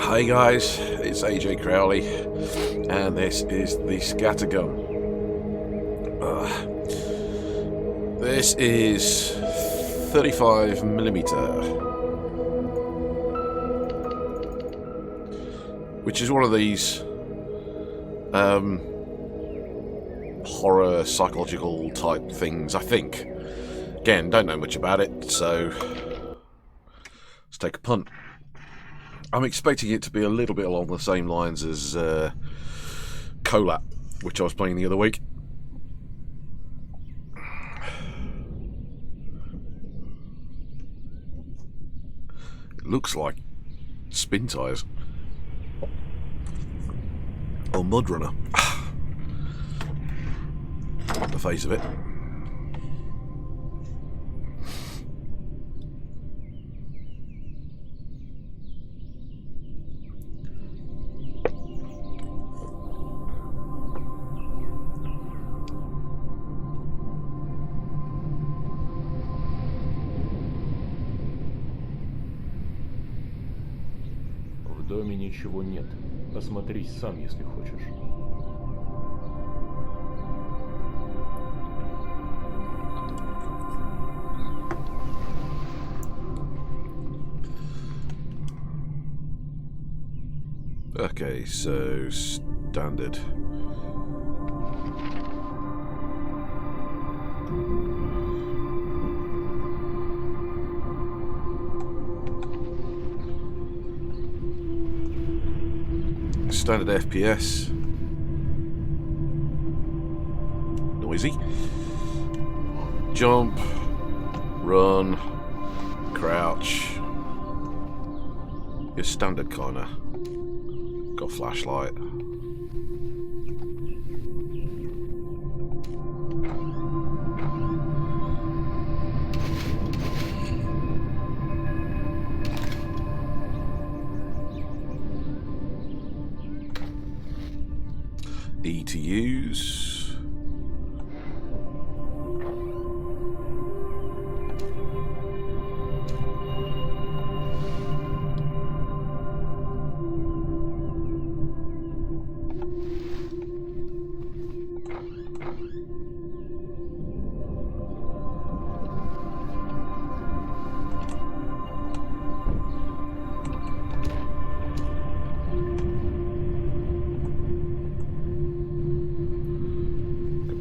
Hi guys, it's AJ Crowley, and this is the Scattergun. This is 35mm, which is one of these horror psychological type things, I think. Again, don't know much about it, so let's take a punt. I'm expecting it to be a little bit along the same lines as Colap, which I was playing the other week. It looks like spin tyres. Or Mud Runner. The face of it. В доме ничего нет. Осмотрись сам, если хочешь. Okay, so standard. Standard FPS. Noisy. Jump, run, crouch. Your standard kinda. Got flashlight. E to use.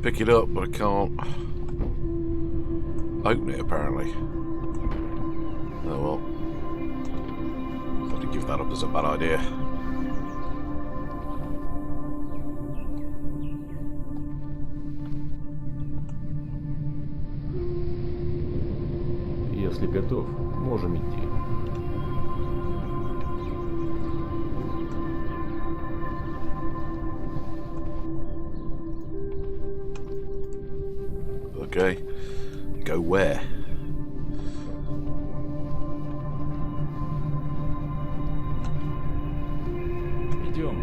Pick it up, but I can't open it apparently. Oh well. Have to give that up as a bad idea. Если готов, можем идти. Okay. Go where? Идем.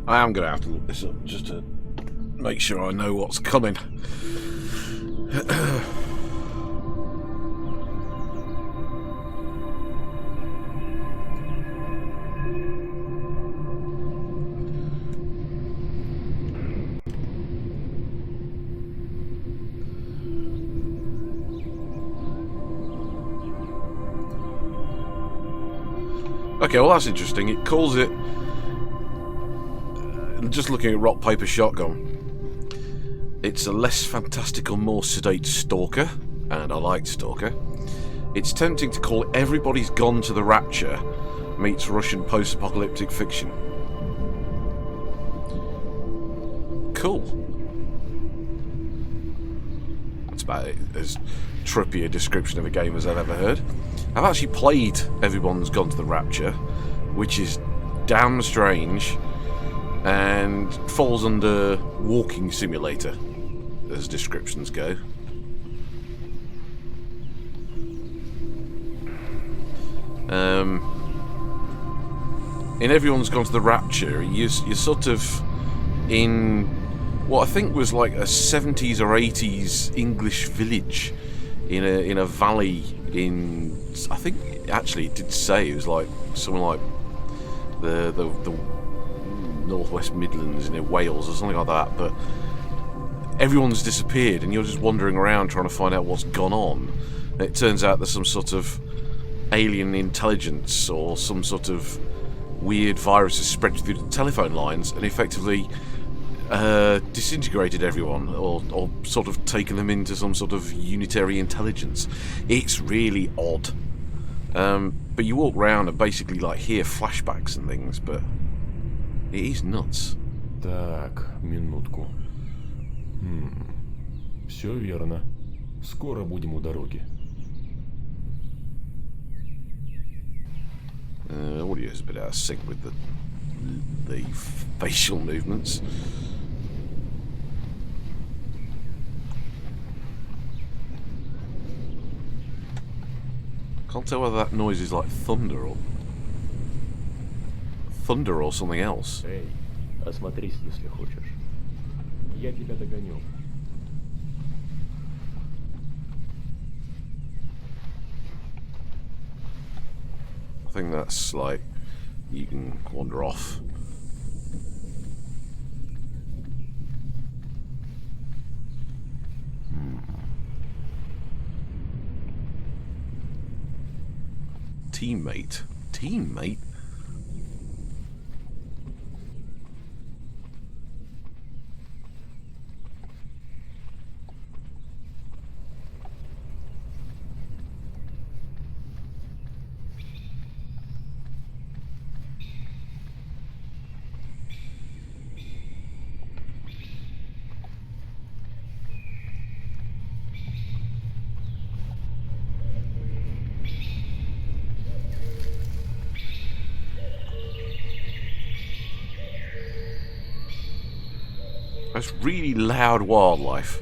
I am going to have to look this up just to make sure I know what's coming. Okay, well that's interesting. It calls it... Just looking at rock, paper, shotgun. It's a less fantastical, more sedate stalker, and I like stalker. It's tempting to call it Everybody's Gone to the Rapture meets Russian post-apocalyptic fiction. Cool. That's about it. As trippy a description of a game as I've ever heard. I've actually played Everyone's Gone to the Rapture, which is damn strange. And falls under walking simulator, as descriptions go. in Everyone's Gone to the Rapture, you're sort of in what I think was like a 70s or 80s English village in a valley in, I think actually it did say it was like something like the Northwest Midlands in Wales or something like that, but everyone's disappeared and you're just wandering around trying to find out what's gone on. And it turns out there's some sort of alien intelligence or some sort of weird virus has spread through the telephone lines and effectively disintegrated everyone or sort of taken them into some sort of unitary intelligence. It's really odd. But you walk around and basically like hear flashbacks and things, but it is nuts. Так, минутку. Все верно. Скоро будем у дороги. Audio is a bit out of sync with the facial movements. Can't tell whether that noise is like thunder or something else. Эй, осмотрись, если хочешь. Я тебя догоню. I think that's like you can wander off. Teammate? That's really loud wildlife.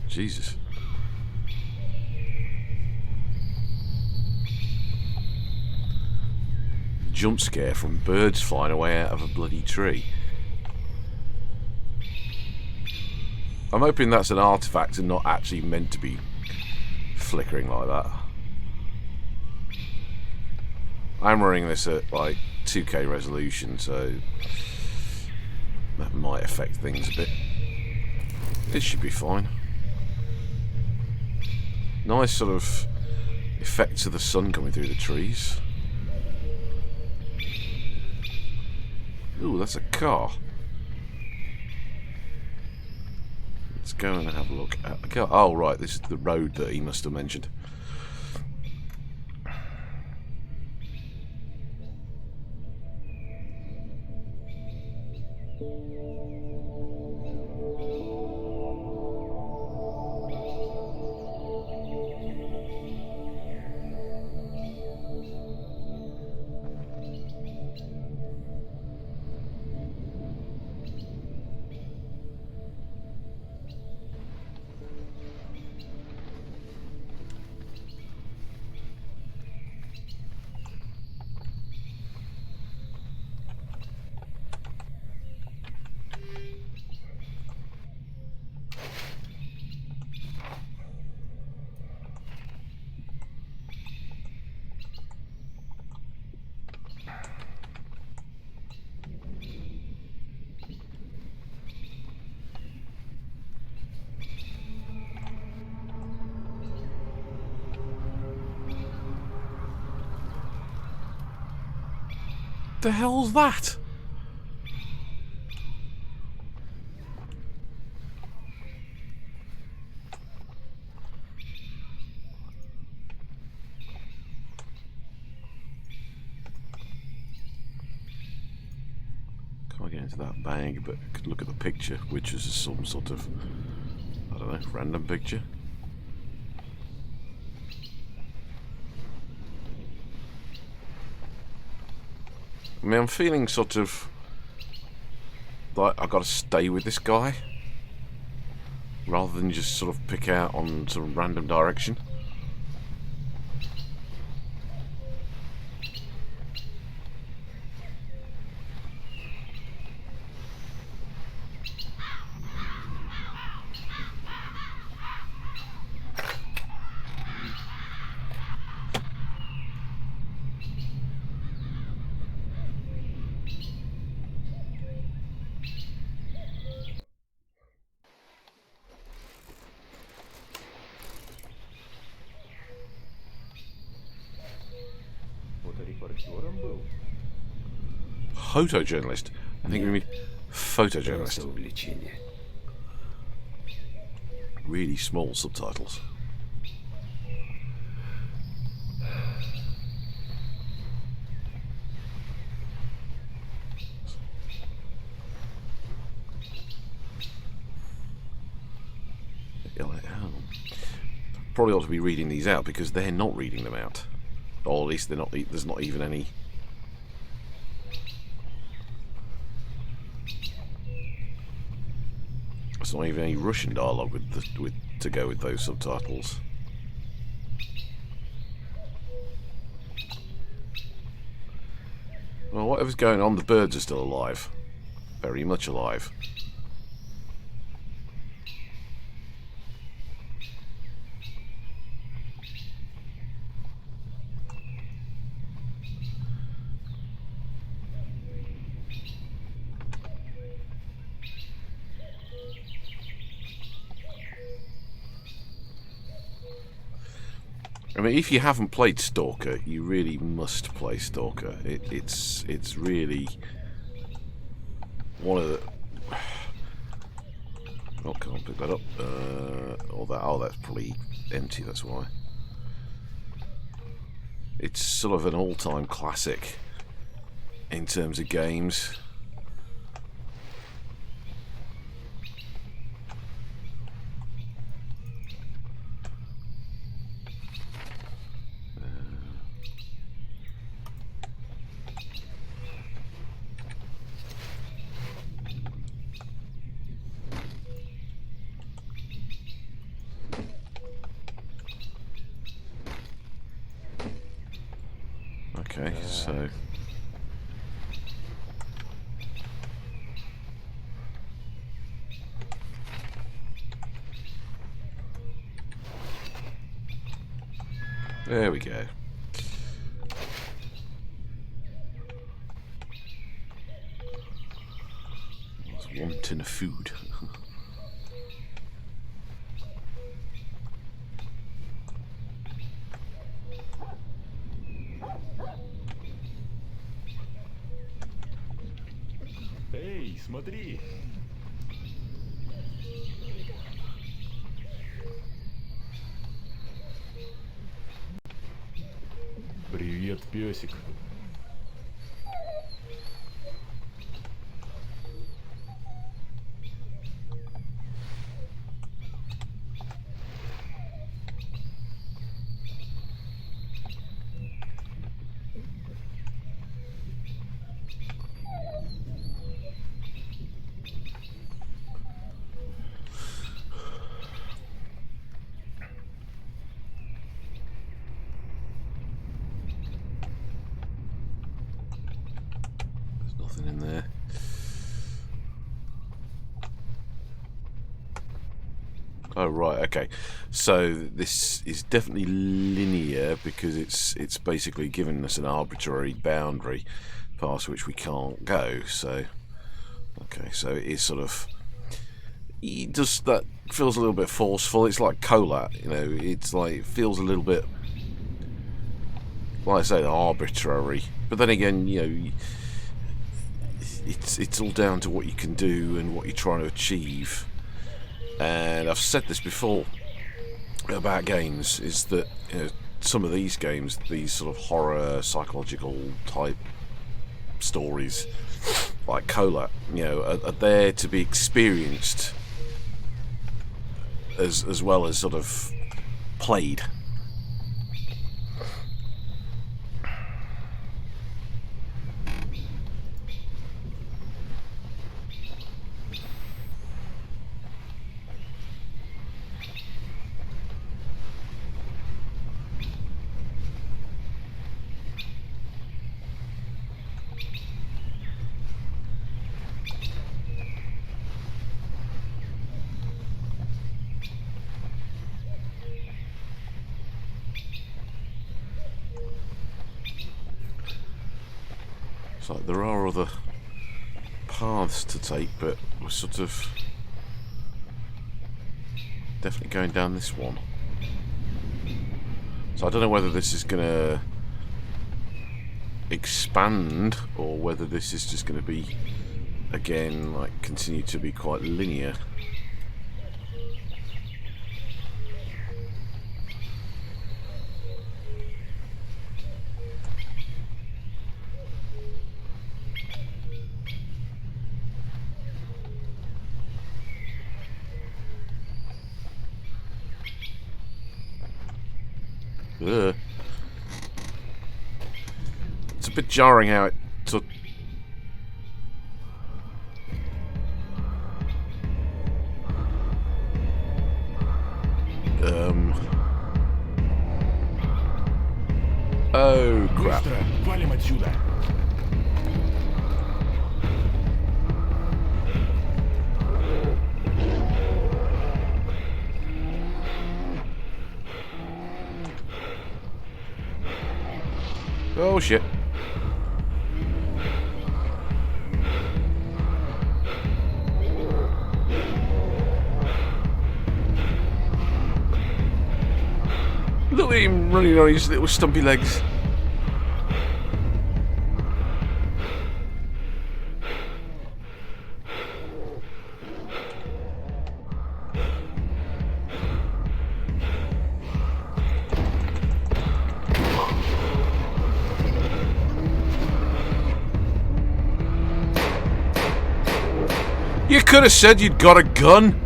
Jesus. Jump scare from birds flying away out of a bloody tree. I'm hoping that's an artifact and not actually meant to be flickering like that. I'm running this at like 2K resolution, so that might affect things a bit. It should be fine. Nice sort of effects of the sun coming through the trees. Ooh, that's a car. Let's go and have a look at the car. Oh, right, this is the road that he must have mentioned. The hell's that? Can't get into that bag, but could look at the picture, which is some sort of, I don't know, random picture. I mean, I'm feeling sort of like I've got to stay with this guy. rather than just sort of pick out on some random direction. Фоторепортером был. Photojournalist. I think we mean Просто photojournalist. увлечение. Really small subtitles. Probably ought to be reading these out because they're not reading them out, or at least they're not. There's not even any. There's not even any Russian dialogue to go with those subtitles. Well, whatever's going on, the birds are still alive, very much alive. I mean, if you haven't played Stalker, you really must play Stalker. It's really one of the. Oh, can't pick that up. Oh, that's probably empty. That's why. It's sort of an all-time classic in terms of games. Okay, so there we go. I was wanting a food. Эй, смотри! Привет, песик. Nothing in there. Oh right, okay. So this is definitely linear because it's basically giving us an arbitrary boundary past which we can't go. So okay, so it is sort of. It does that feels a little bit forceful. It's like Colat, you know. It's like it feels a little bit, like I say, arbitrary. But then again, you know. It's all down to what you can do and what you're trying to achieve. And I've said this before about games, is that you know, some of these games, these sort of horror, psychological type stories, like Cola, you know, are there to be experienced as well as sort of played. It's like there are other paths to take, but we're sort of definitely going down this one. So I don't know whether this is going to expand or whether this is just going to be, again, like continue to be quite linear. Ugh. It's a bit jarring how it took. Oh crap. Быстро, валим отсюда. Oh shit. Look at him running on his little stumpy legs. You could have said you'd got a gun.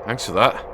Thanks for that.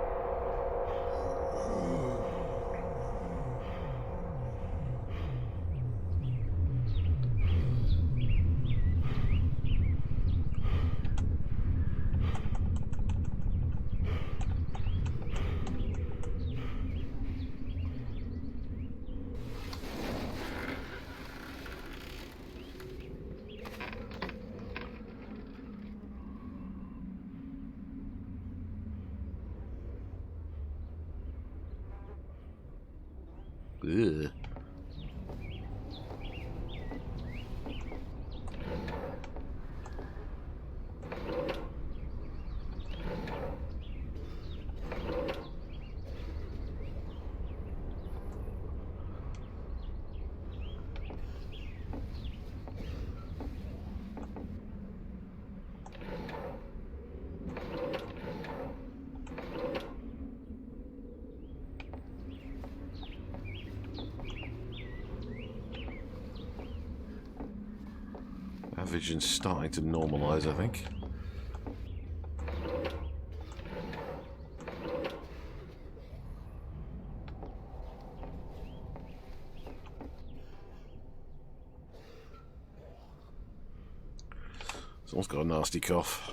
Ugh. Our vision's starting to normalise, I think. Someone's got a nasty cough.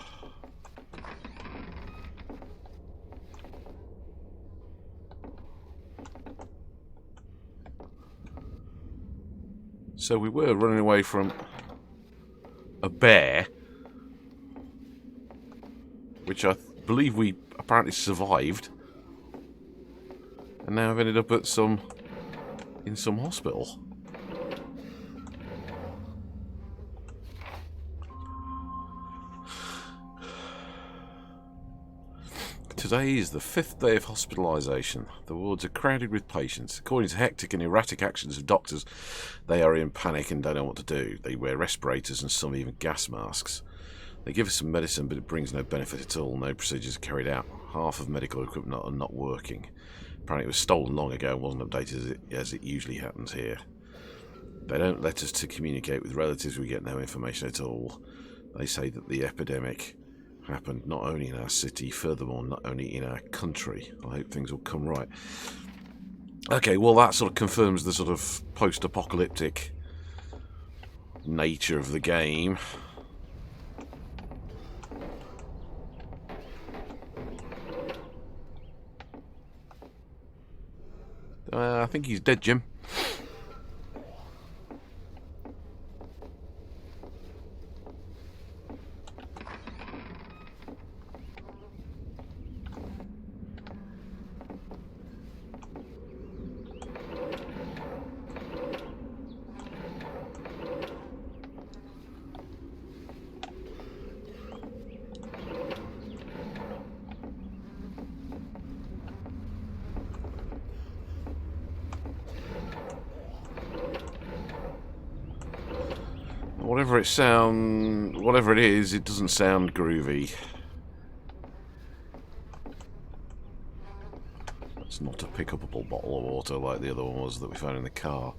So we were running away from a bear, which I believe we apparently survived, and now I've ended up at in some hospital. Today is the 5th day of hospitalisation. The wards are crowded with patients. According to hectic and erratic actions of doctors, they are in panic and don't know what to do. They wear respirators and some even gas masks. They give us some medicine, but it brings no benefit at all. No procedures are carried out. Half of medical equipment are not working. Apparently it was stolen long ago and wasn't updated as it usually happens here. They don't let us to communicate with relatives. We get no information at all. They say that the epidemic happened not only in our city, furthermore not only in our country. I hope things will come right. Okay, well that sort of confirms the sort of post-apocalyptic nature of the game. I think he's dead, Jim. Whatever it is, it doesn't sound groovy. It's not a pick-upable bottle of water like the other one was that we found in the car.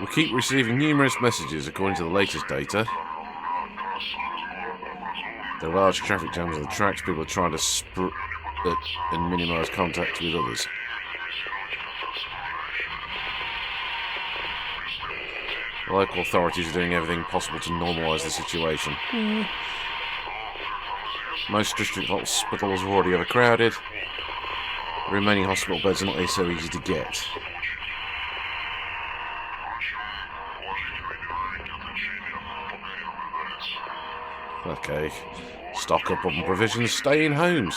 We keep receiving numerous messages. According to the latest data, there are large traffic jams on the tracks. People are trying to split and minimise contact with others. The local authorities are doing everything possible to normalise the situation. Most district hospitals are already overcrowded. The remaining hospital beds are not so easy to get. Okay. Stock up on provisions, stay in homes.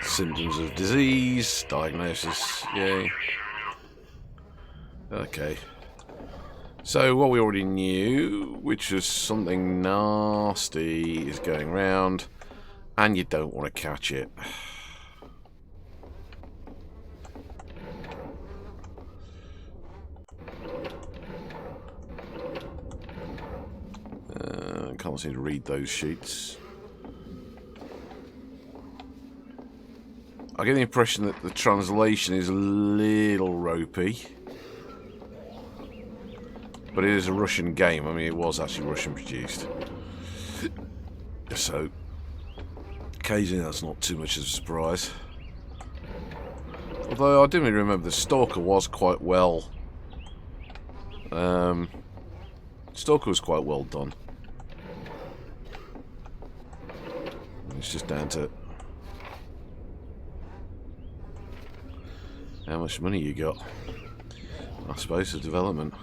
Symptoms of disease, diagnosis, yay. Okay. So what we already knew, which was something nasty is going round, and you don't want to catch it. Can't seem to read those sheets. I get the impression that the translation is a little ropey. But it is a Russian game. I mean, it was actually Russian produced. So, occasionally that's not too much of a surprise. Although I do remember the Stalker was quite well... Stalker was quite well done. It's just down to how much money you got, I suppose, for development.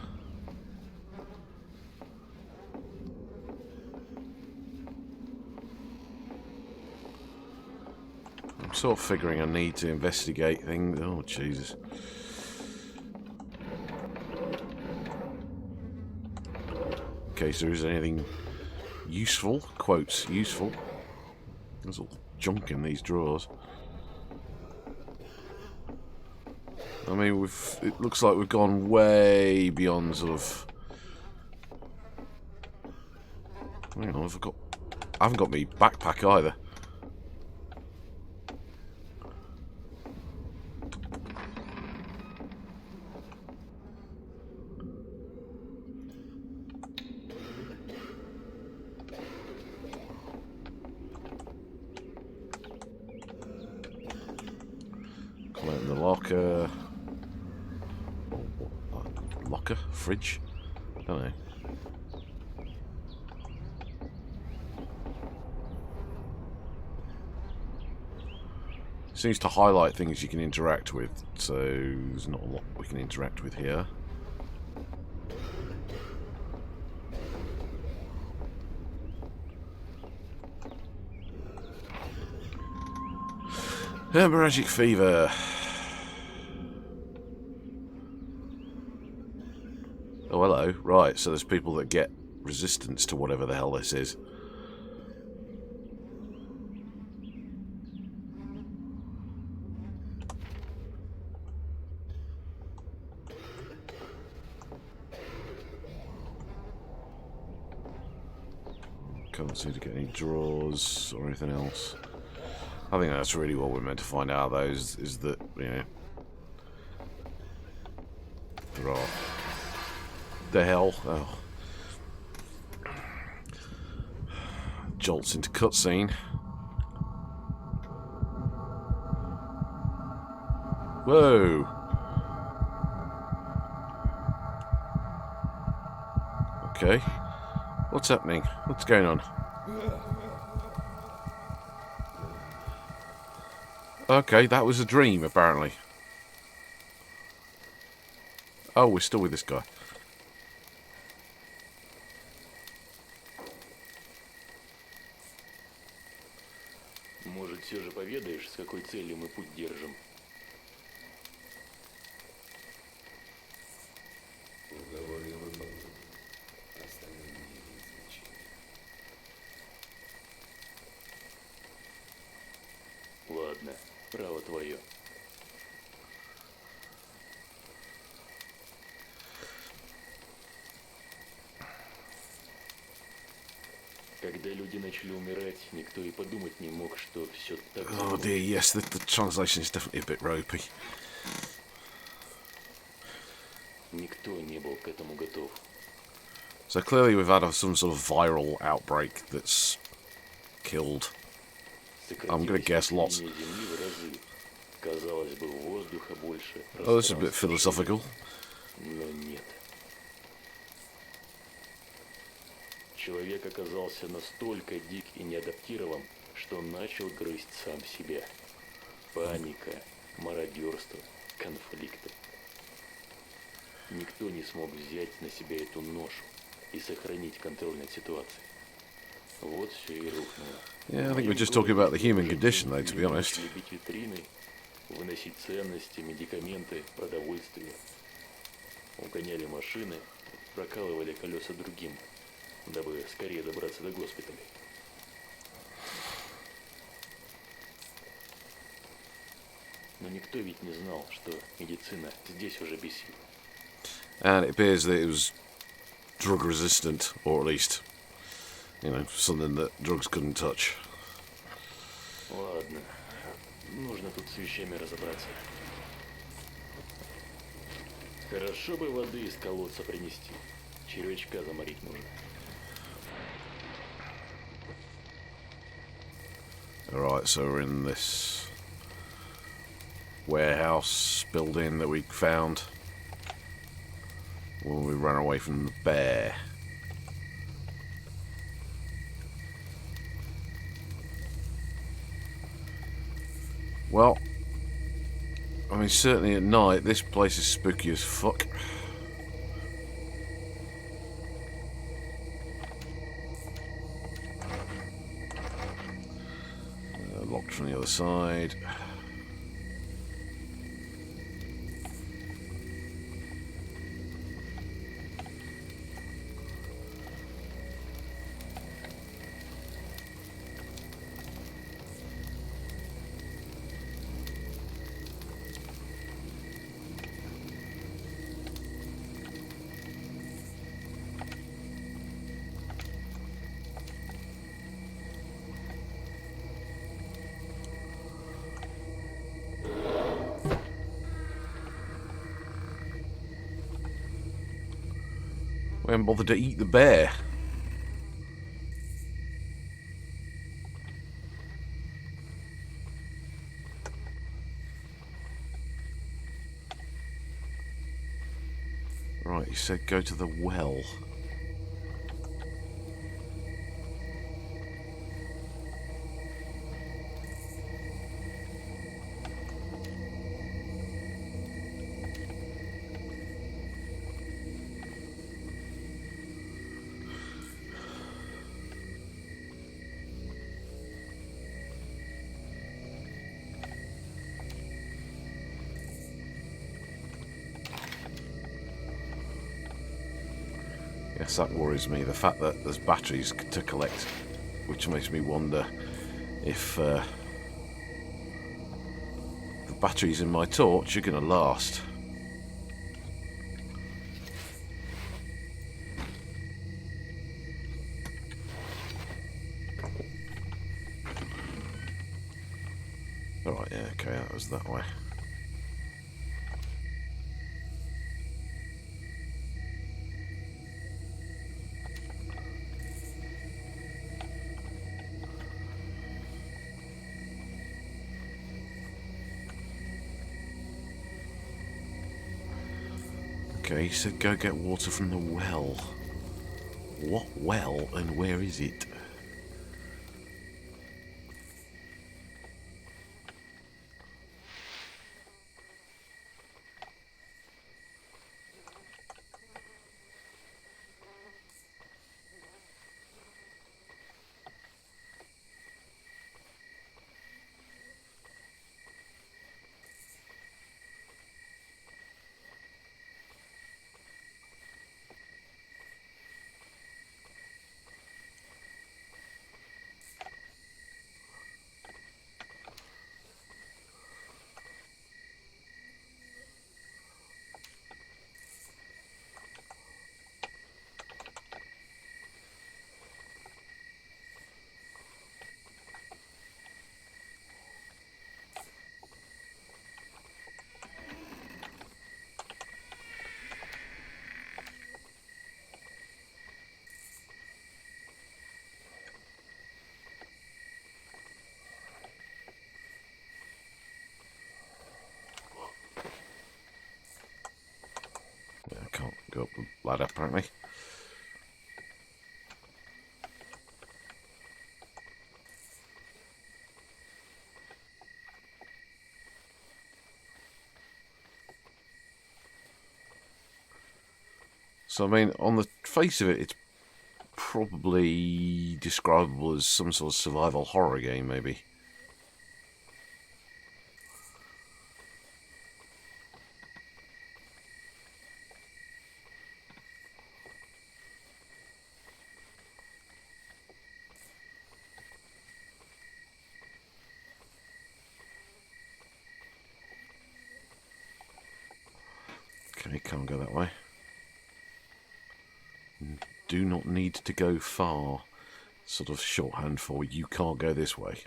I'm sort of figuring I need to investigate things. Oh, Jesus. In case there is anything useful, quotes, useful. There's all junk in these drawers. I mean, it looks like we've gone way beyond sort of... Hang on, I haven't got my backpack either. Open the locker. Locker? Fridge? I don't know. Seems to highlight things you can interact with, so there's not a lot we can interact with here. Hemorrhagic fever. Oh, hello. Right, so there's people that get resistance to whatever the hell this is. Can't seem to get any drawers or anything else. I think that's really what we're meant to find out, though, is that, you know, there are... The hell? Oh. Jolts into cutscene. Whoa! Okay. What's happening? What's going on? Okay, that was a dream, apparently. Oh, we're still with this guy. Может, все же поведаешь, с какой целью мы путь держим? Уговорил бы. Остальное не имеет значения. Ладно, право твое. Когда люди начали умирать, никто и подумать не мог, что все так Oh закончится. dear, yes, the translation is definitely a bit ropey. Никто не был к этому готов. So clearly we've had some sort of viral outbreak that's killed. I'm gonna guess lots. Сократилось население Земли в разы. Казалось бы, воздуха больше, Oh, this is a bit пространство philosophical. шире, но нет. Человек оказался настолько дик и неадаптирован, что начал грызть сам себя. Паника, мародерство, конфликты. Никто не смог взять на себя эту ношу и сохранить контроль над ситуацией. Вот все и рухнуло. Yeah, I think we're just talking about the human condition, though, to be honest. Начали бить витрины, выносить ценности, медикаменты, продовольствие. Угоняли машины, прокалывали колеса другим, дабы скорее добраться до госпиталя. Но никто ведь не знал, что медицина здесь уже без сил. And it appears that it was drug resistant, or at least, you know, something that drugs couldn't touch. Ладно, нужно тут с вещами разобраться. Хорошо бы воды из колодца принести. Червячка заморить нужно. Alright, so we're in this warehouse building that we found when we ran away from the bear. Well, I mean, certainly at night, this place is spooky as fuck. Locked from the other side. We haven't bothered to eat the bear. Right, he said go to the well. Yes, that worries me. The fact that there's batteries to collect, which makes me wonder if the batteries in my torch are going to last. Alright, yeah, okay, that was that way. Okay, he said go get water from the well. What well and where is it? go up the ladder, apparently. So, I mean, on the face of it, it's probably describable as some sort of survival horror game, maybe. Okay, can't go that way. Do not need to go far. Sort of shorthand for you can't go this way.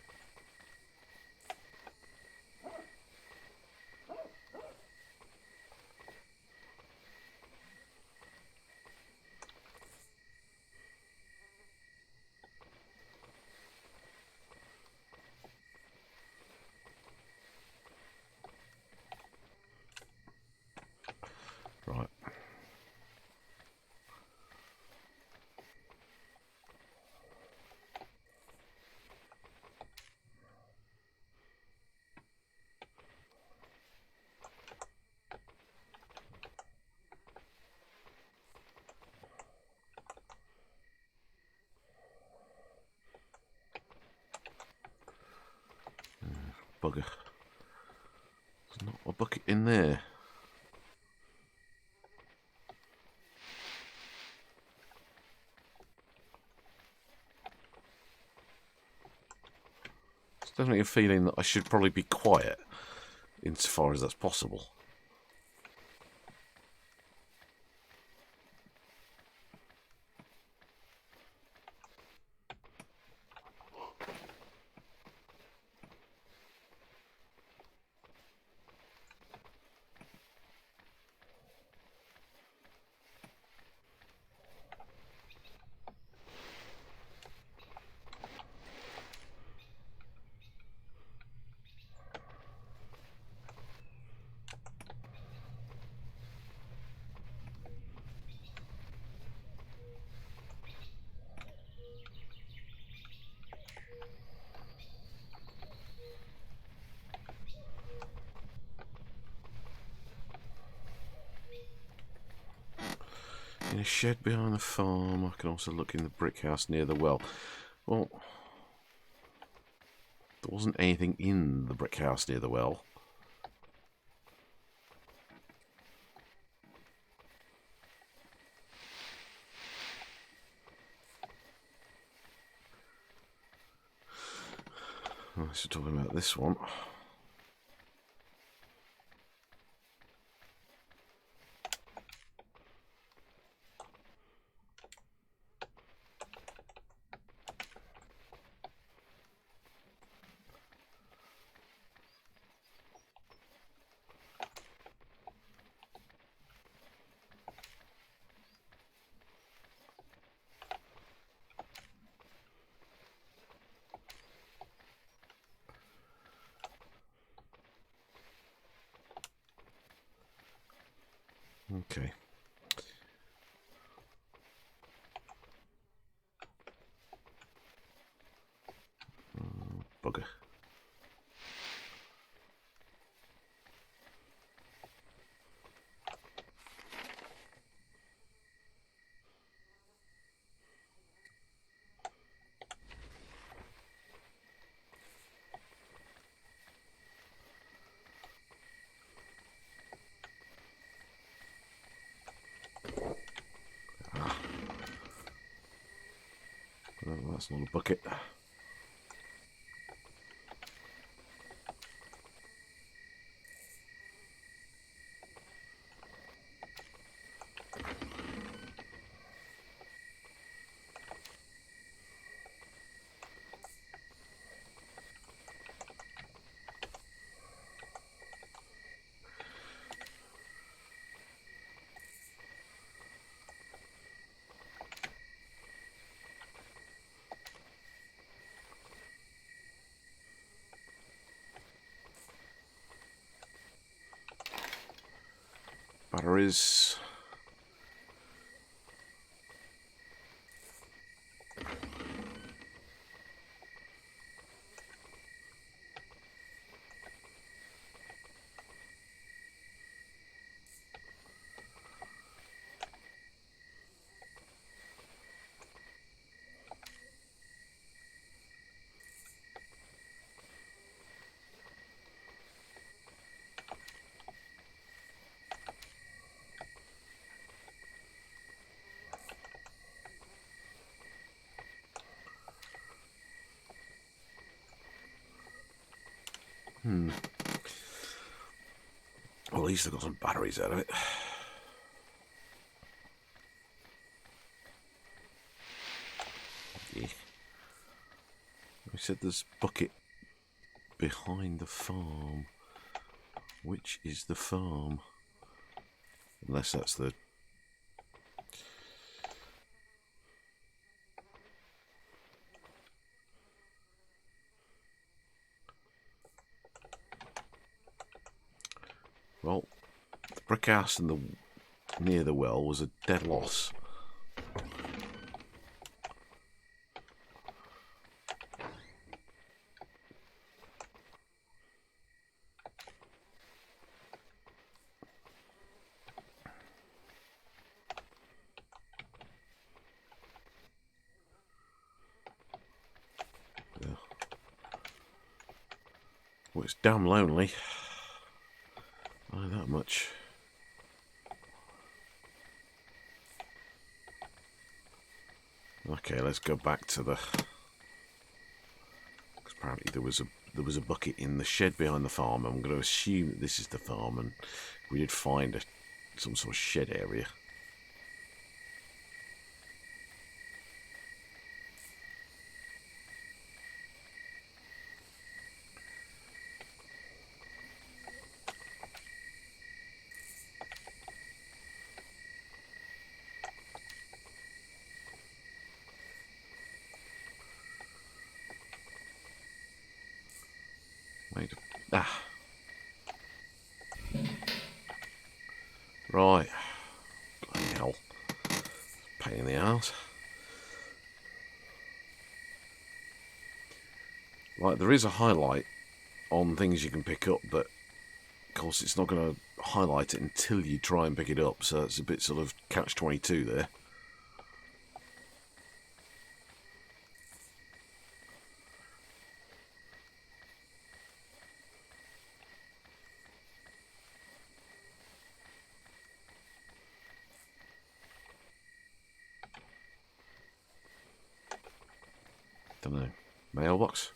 Right. Bugger. There's not a bucket in there. There's definitely a feeling that I should probably be quiet, insofar as that's possible. In a shed behind the farm. I can also look in the brick house near the well. Well, there wasn't anything in the brick house near the well. Unless you're talking about this one. Okay. Bugger. No, that's not a bucket. Batteries. Well, at least I got some batteries out of it. Yeah. We said there's a bucket behind the farm. Which is the farm? Unless that's the... Well, the brick house and the near the well was a dead loss. Yeah. Well, it's damn lonely. I know that much. Okay, let's go back to the... Because apparently there was a bucket in the shed behind the farm. I'm going to assume that this is the farm, and we did find some sort of shed area. Wait. Ah. Right. Bloody hell. Pain in the arse. Right, there is a highlight on things you can pick up, but of course it's not going to highlight it until you try and pick it up, so it's a bit sort of catch-22 there. Don't know. Mailbox?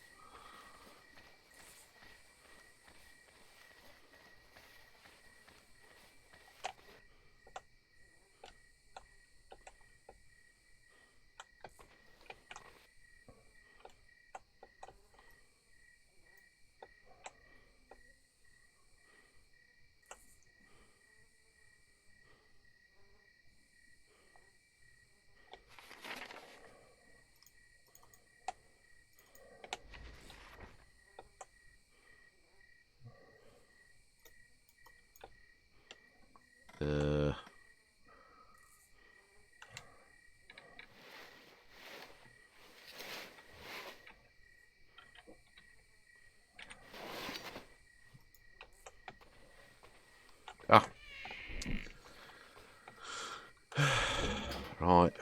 Ah. Right.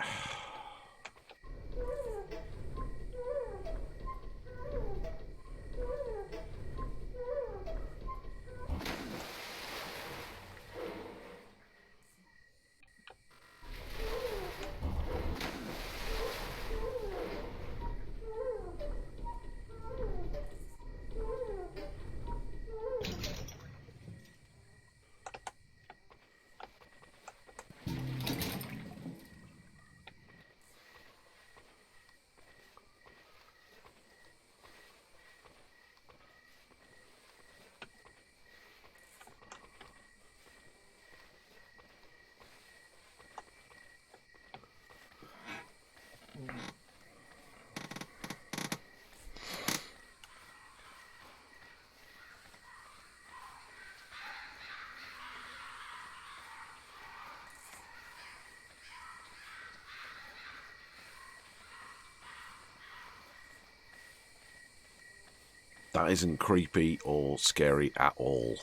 That isn't creepy or scary at all.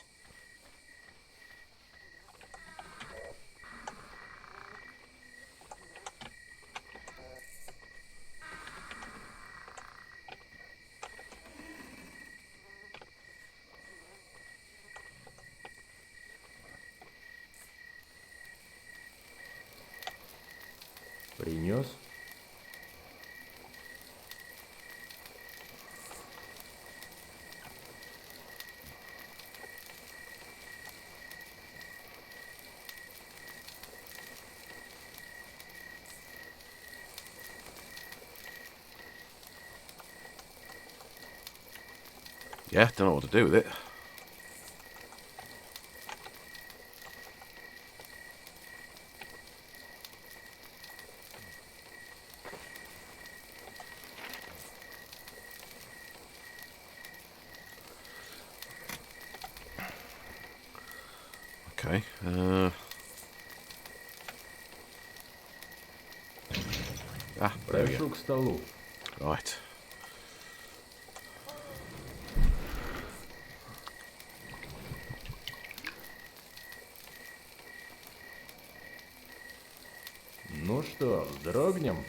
Принес? Yeah, don't know what to do with it. Okay. There we go. Прошу к столу. Right. Ну что, вздрогнем?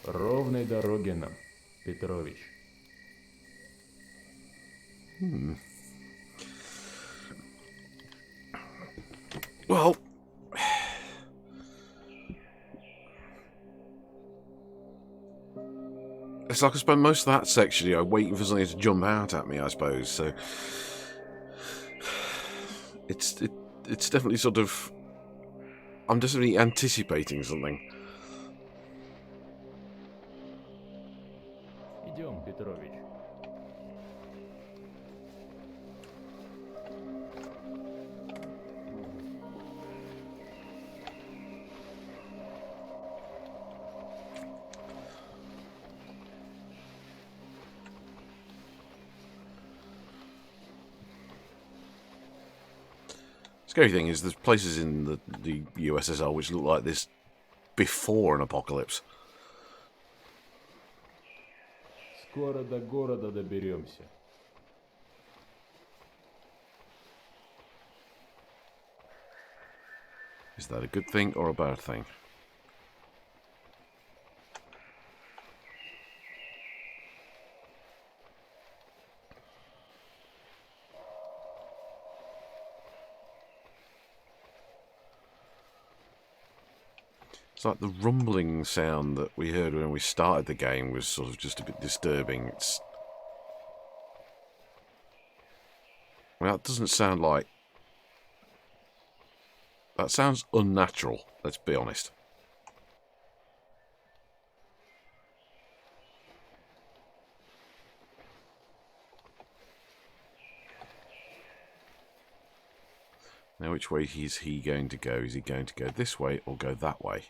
Ровной дороги нам, Петрович. Well, it's like I spent most of that section, waiting for something to jump out at me, I suppose. So it's definitely sort of, I'm definitely anticipating something. Идем, Петрович. Scary thing is, there's places in the USSR which look like this before an apocalypse. Скоро до города доберемся. Is that a good thing or a bad thing? It's like the rumbling sound that we heard when we started the game was sort of just a bit disturbing. Well, that doesn't sound like... That sounds unnatural, let's be honest. Now, which way is he going to go? Is he going to go this way or go that way?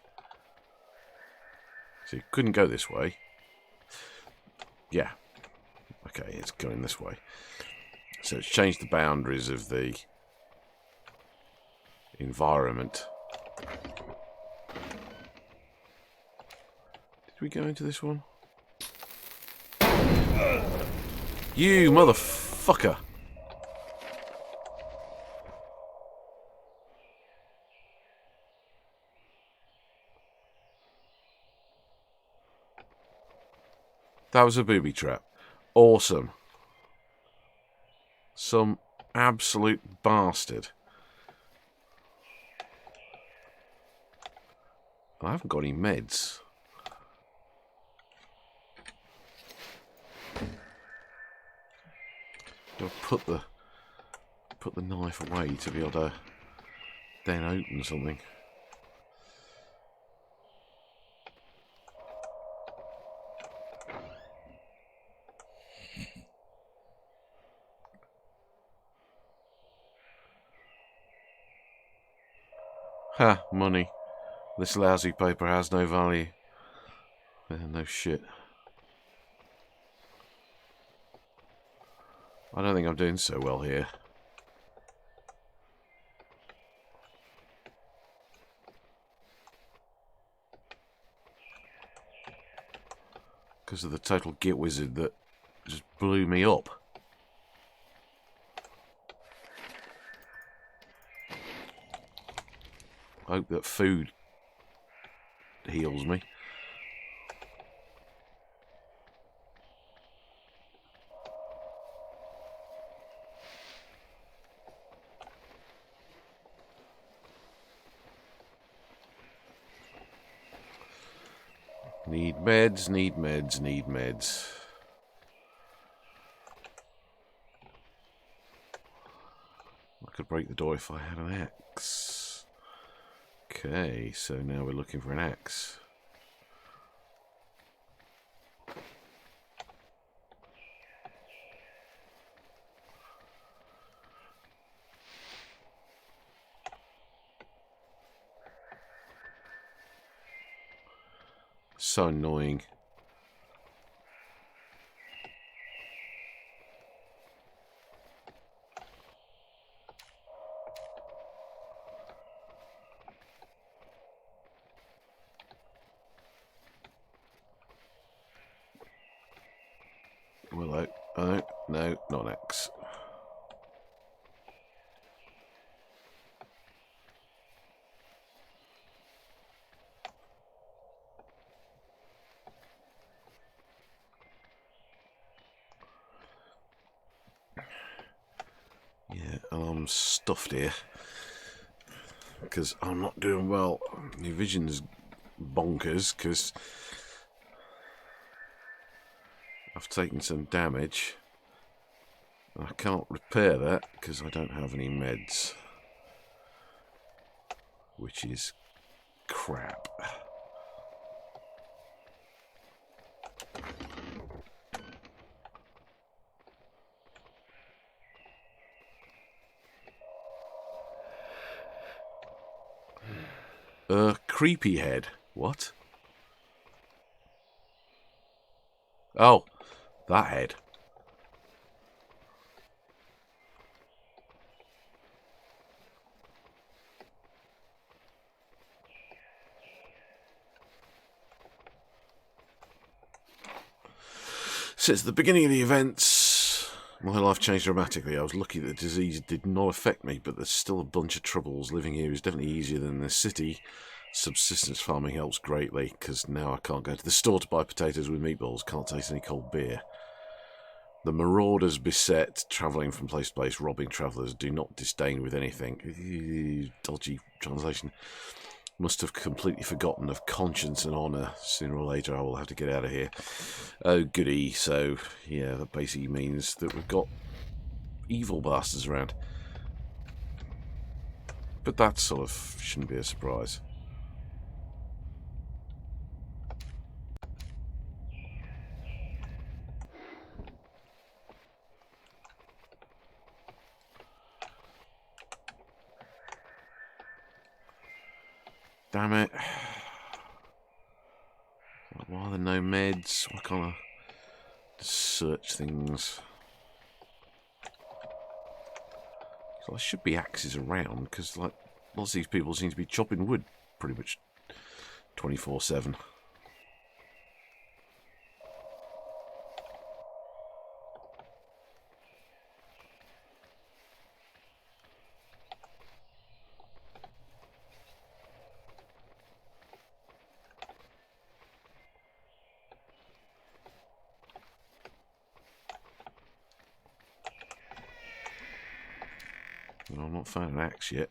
So he couldn't go this way. Yeah. Okay, it's going this way. So it's changed the boundaries of the environment. Did we go into this one? You motherfucker! That was a booby trap. Awesome. Some absolute bastard. I haven't got any meds. I'll put the knife away to be able to then open something. Ha, money. This lousy paper has no value. No shit. I don't think I'm doing so well here. Because of the total git wizard that just blew me up. I hope that food heals me. Need meds, need meds, need meds. I could break the door if I had an axe. Okay, so now we're looking for an axe. So annoying. Willow. Oh, no, not an axe. Yeah, I'm stuffed here because I'm not doing well. My vision's bonkers because I've taken some damage. I can't repair that because I don't have any meds, which is crap. Creepy head. What? Oh, that head. Since the beginning of the events, my life changed dramatically. I was lucky that the disease did not affect me, but there's still a bunch of troubles. Living here is definitely easier than in the city. Subsistence farming helps greatly, because now I can't go to the store to buy potatoes with meatballs, can't taste any cold beer. The marauders beset, travelling from place to place, robbing travellers, do not disdain with anything. Dodgy translation. Must have completely forgotten of conscience and honour. Sooner or later I will have to get out of here. Oh goody, so yeah, that basically means that we've got evil bastards around. But that sort of shouldn't be a surprise. Damn it. Why are there no meds? Why can't I search things? So there should be axes around, because like lots of these people seem to be chopping wood pretty much 24/7. I've not found an axe yet.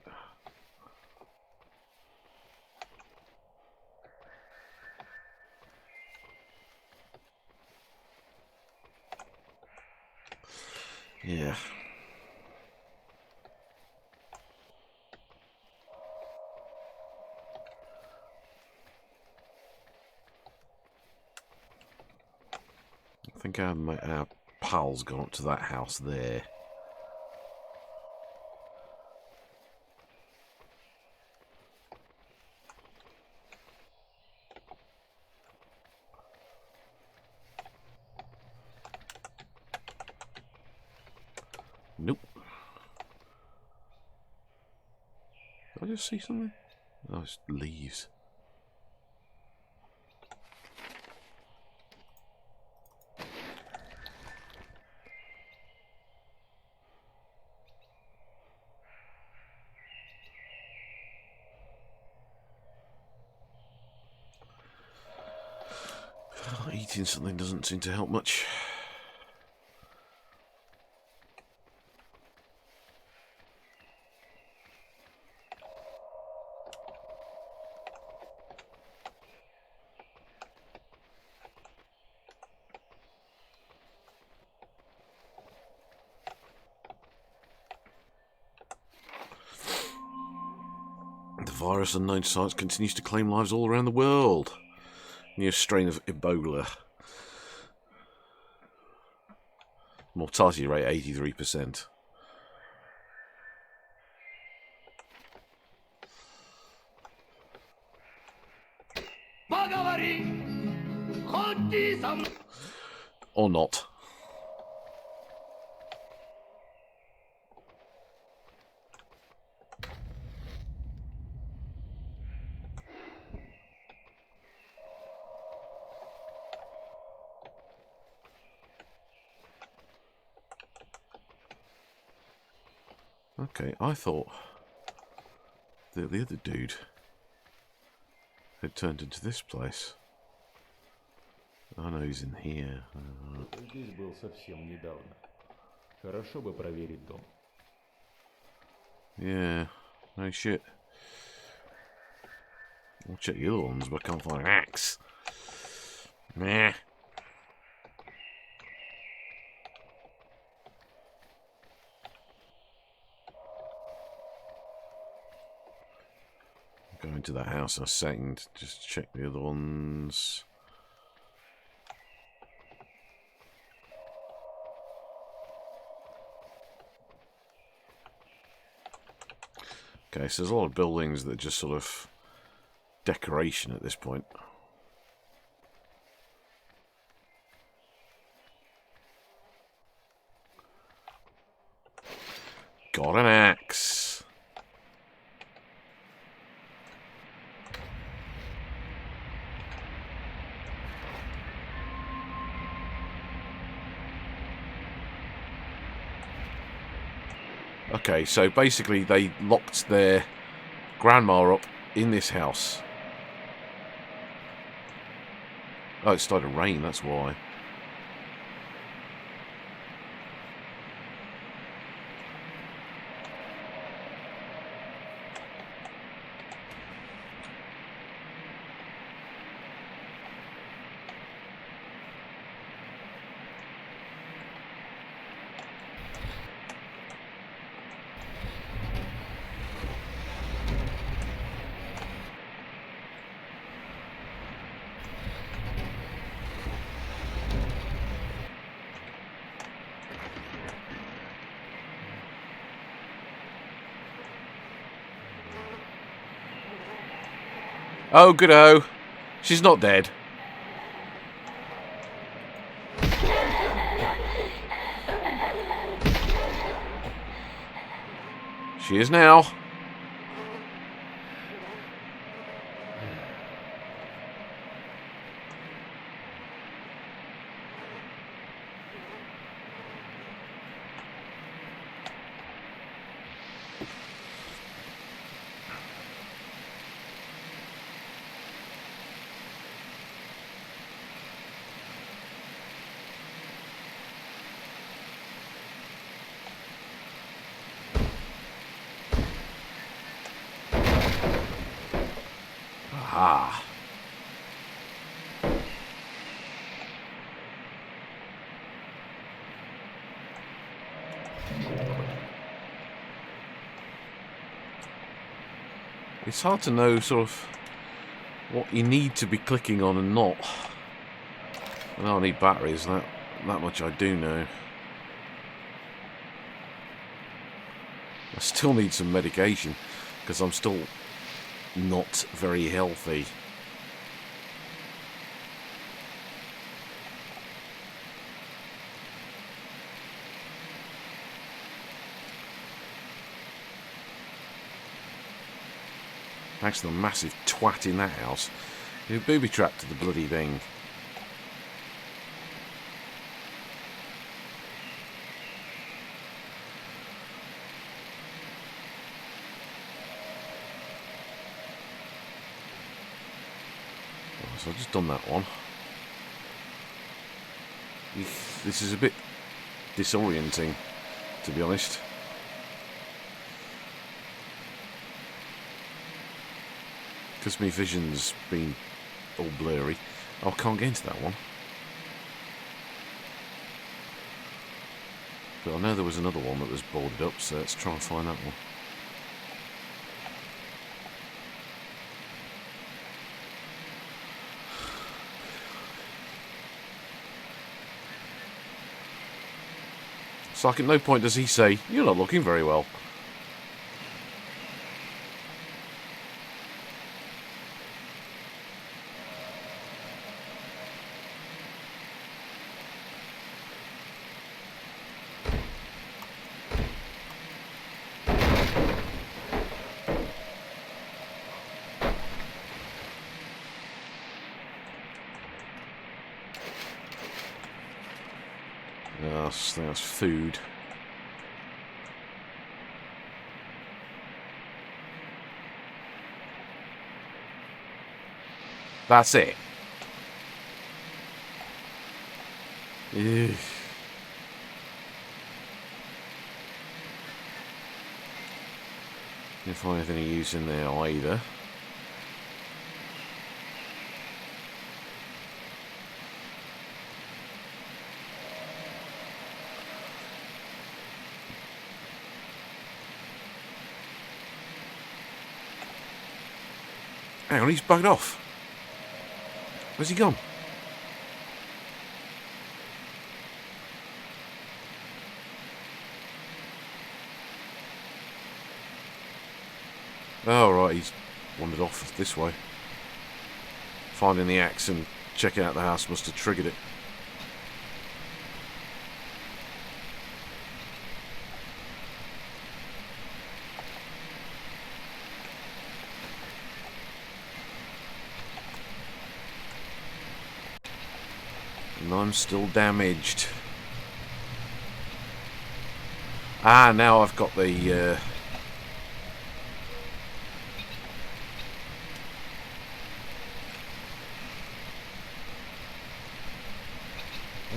Yeah. I think our pal's gone up to that house there. Nope. Did I just see something? Oh, it's leaves. Eating something doesn't seem to help much. virus unknown to science continues to claim lives all around the world. New strain of Ebola. Mortality rate 83%. Or not. Okay, I thought that the other dude had turned into this place. I know he's in here. Здесь был совсем недавно. Хорошо бы проверить дом. Yeah, no shit. I'll check the other ones, but I can't find an axe. Nah. Go into that house in a second. Just check the other ones. Okay, so there's a lot of buildings that are just sort of decoration at this point. Got an axe. Okay, so basically they locked their grandma up in this house. Oh, it started to rain, that's why. Oh, good-o. She's not dead. She is now. Aha. It's hard to know sort of what you need to be clicking on and not. I know I need batteries, that much I do know. I still need some medication because I'm still not very healthy. Thanks to the massive twat in that house who booby-trapped the bloody thing. So I've just done that one. This is a bit disorienting, to be honest. Because my vision's been all blurry. Oh, I can't get into that one. But I know there was another one that was boarded up, so let's try and find that one. It's like at no point does he say, "You're not looking very well." I think that's food. That's it. Ugh. Didn't find anything of use in there either. Hang on, he's bugged off. Where's he gone? Oh, right, he's wandered off this way. Finding the axe and checking out the house must have triggered it. And I'm still damaged. Ah, now I've got the...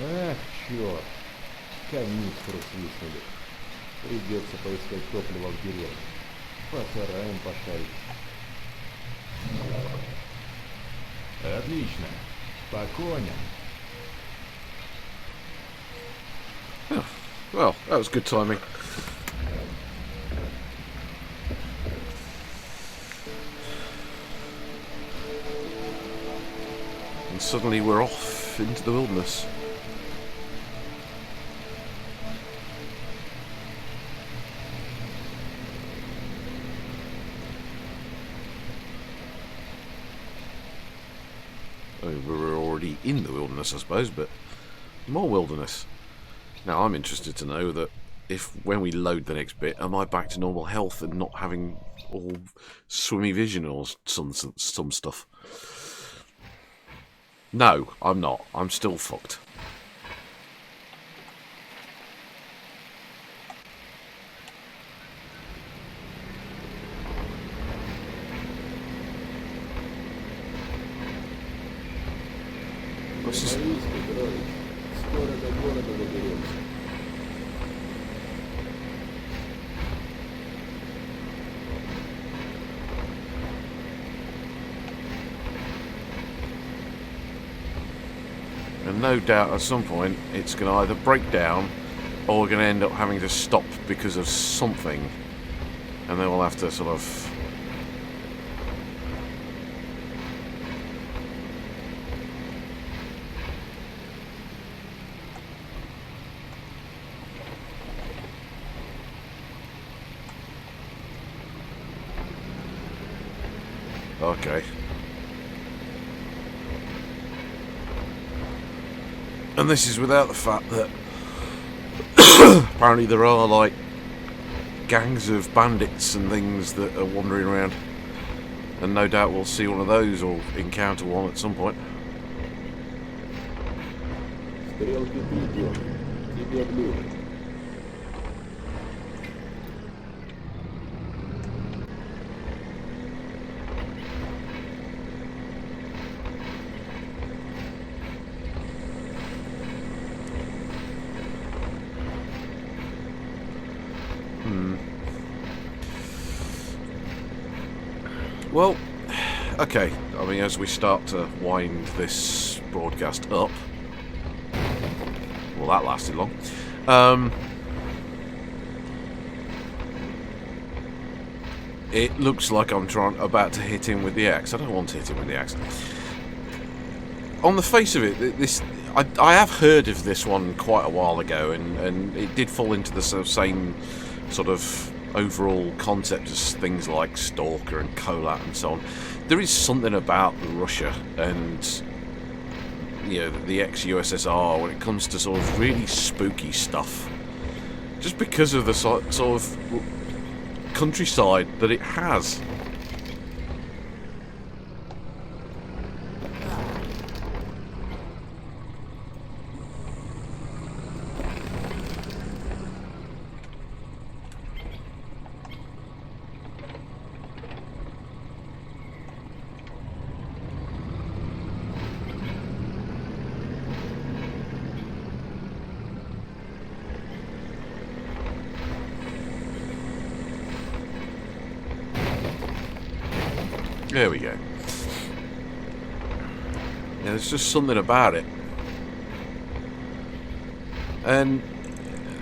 Ах, черт! Канистру свистнули. Придется поискать топливо в деревне. По сараям пошарить. Отлично. По коням. Oh, well, that was good timing. And suddenly we're off into the wilderness. I mean, we were already in the wilderness, I suppose, but more wilderness. Now, I'm interested to know that if, when we load the next bit, am I back to normal health and not having all swimmy vision or some stuff? No, I'm not. I'm still fucked. What's this? Скоро до города доберемся. And no doubt at some point it's going to either break down or we're going to end up having to stop because of something. And then we'll have to sort of... Okay. And this is without the fact that apparently there are like gangs of bandits and things that are wandering around, and no doubt we'll see one of those or encounter one at some point. Стрелки ты идешь. Тебе ближе. Well, okay, I mean, as we start to wind this broadcast up, well, that lasted long. It looks like I'm about to hit him with the axe. I don't want to hit him with the axe. On the face of it, I have heard of this one quite a while ago, and it did fall into the same sort of overall concept as things like Stalker and Kolat and so on. There is something about Russia and, you know, the ex-USSR when it comes to sort of really spooky stuff, just because of the sort of countryside that it has. There we go. Yeah, there's just something about it. And,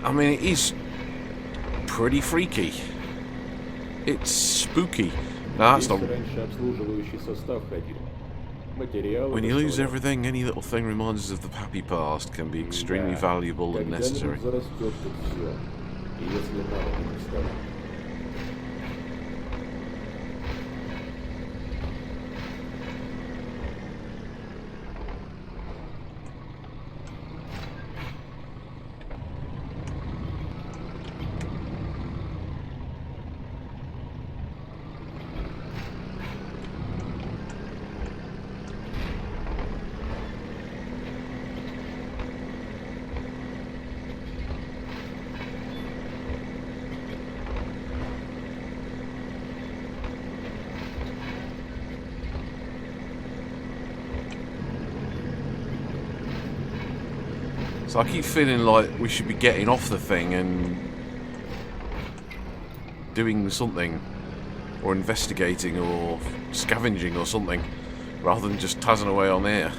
I mean, it is pretty freaky. It's spooky. Now, that's not... When you lose everything, any little thing reminds us of the happy past can be extremely valuable and necessary. So I keep feeling like we should be getting off the thing and doing something, or investigating, or scavenging, or something, rather than just tazzing away on air.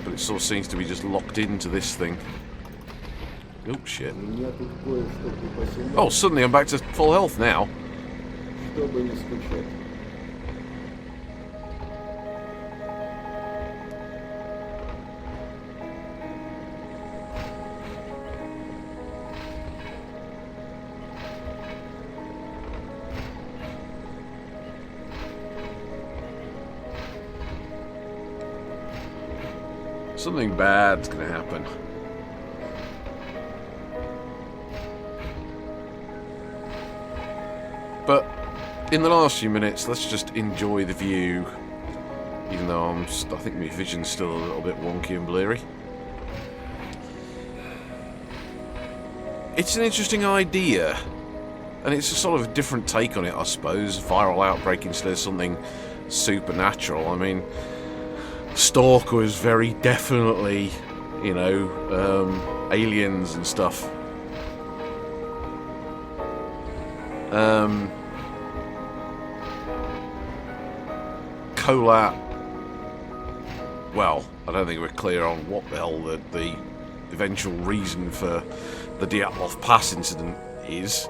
But it sort of seems to be just locked into this thing. Oh shit. Oh, suddenly I'm back to full health now. Something bad's gonna happen. But in the last few minutes, let's just enjoy the view. Even though I think my vision's still a little bit wonky and blurry. It's an interesting idea, and it's a sort of a different take on it, I suppose. Viral outbreak instead of something supernatural. I mean, Stalker was very definitely, you know, aliens and stuff. Kolat, well, I don't think we're clear on what the hell the eventual reason for the Dyatlov Pass incident is.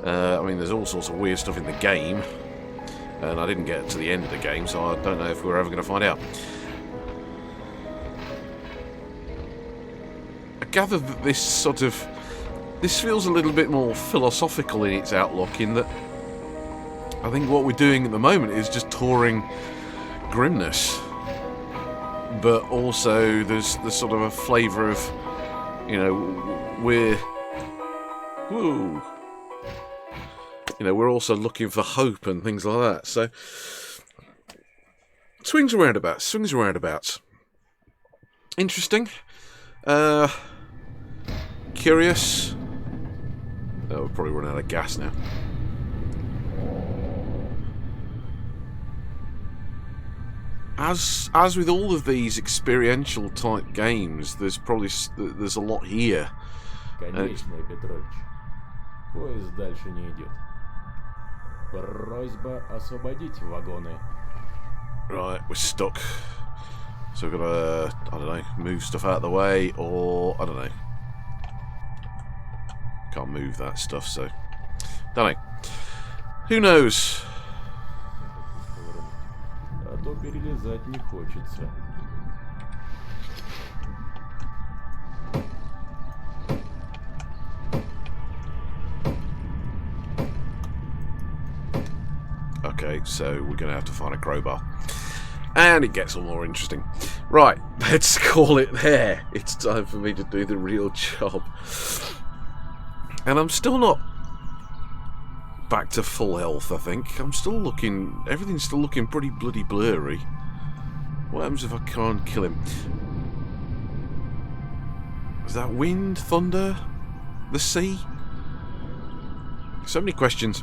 I mean, there's all sorts of weird stuff in the game, and I didn't get to the end of the game, so I don't know if we're ever going to find out. I gather that this feels a little bit more philosophical in its outlook, in that I think what we're doing at the moment is just touring grimness, but also there's sort of a flavour of, you know, we're also looking for hope and things like that. So swings and roundabouts. Interesting. Curious. Oh, we'll probably run out of gas now. As with all of these experiential type games, there's a lot here. Конечно, Петрович. Поезд дальше не идет. Просьба освободить вагоны. Right, we're stuck. So we've got to, I don't know, move stuff out of the way, or, I don't know. Can't move that stuff, so... Don't know. Who knows? А то перелезать не хочется. Okay, so we're going to have to find a crowbar. And it gets all more interesting. Right, let's call it there. It's time for me to do the real job. And I'm still not back to full health, I think. I'm still looking... Everything's still looking pretty bloody blurry. What happens if I can't kill him? Is that wind? Thunder? The sea? So many questions.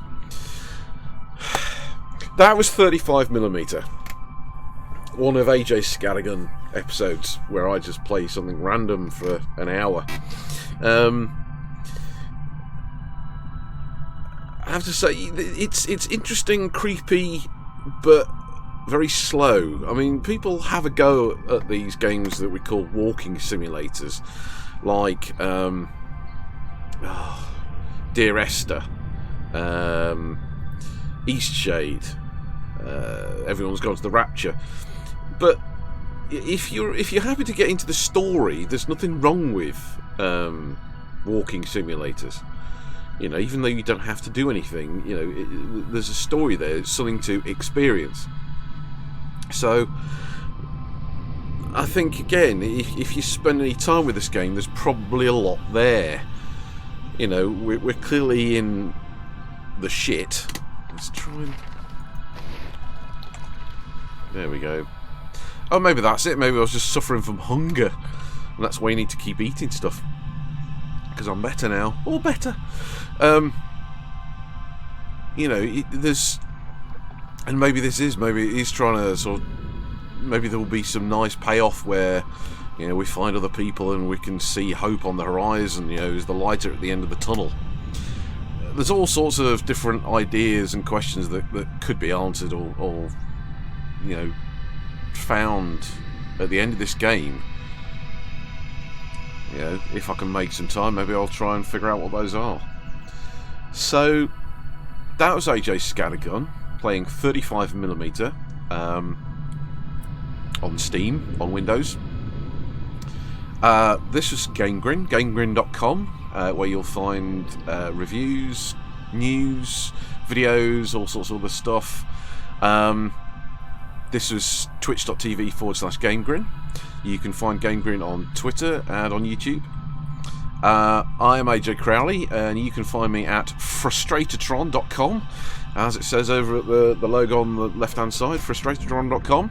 That was 35mm. One of AJ's Scattergun episodes where I just play something random for an hour. I have to say, it's interesting, creepy, but very slow. I mean, people have a go at these games that we call walking simulators, like Dear Esther, Eastshade. Everyone's gone to the Rapture. But if you're happy to get into the story, there's nothing wrong with walking simulators. You know, even though you don't have to do anything, you know, there's a story there. It's something to experience. So, I think again, if you spend any time with this game, there's probably a lot there. You know, we're clearly in the shit. Let's try and... There we go. Oh, maybe that's it. Maybe I was just suffering from hunger. And that's why you need to keep eating stuff. Because I'm better now. Or better. You know, there's... And maybe maybe it is trying to sort of... Maybe there will be some nice payoff where, you know, we find other people and we can see hope on the horizon, you know, is the light at the end of the tunnel. There's all sorts of different ideas and questions that could be answered or you know, found at the end of this game. You know, if I can make some time, maybe I'll try and figure out what those are. So, that was AJ's Scattergun, playing 35mm on Steam, on Windows. This was GameGrin, GameGrin.com, where you'll find reviews, news, videos, all sorts of other stuff. This was twitch.tv/GameGrin. You can find GameGrin on Twitter and on YouTube. I am AJ Crowley, and you can find me at Frustratatron.com, as it says over at the logo on the left-hand side, Frustratatron.com.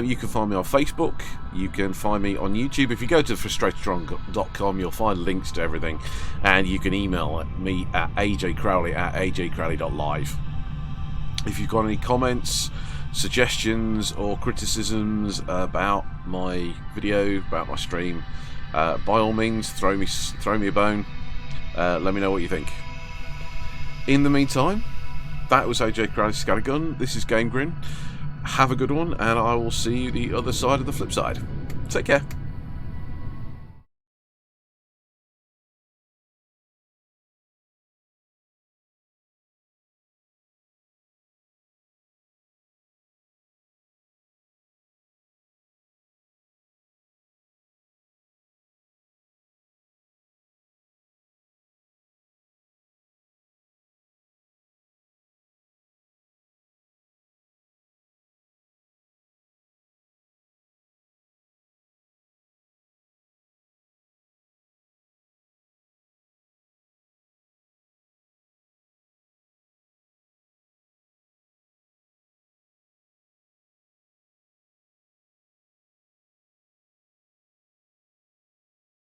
You can find me on Facebook. You can find me on YouTube. If you go to Frustratatron.com, you'll find links to everything, and you can email me at ajcrowley@ajcrowley.live. If you've got any comments, suggestions or criticisms about my video, about my stream, by all means throw me a bone. Let me know what you think. In the meantime, that was AJ Crowley's Scattergun. This is GameGrin. Have a good one, and I will see you the other side of the flip side. Take care.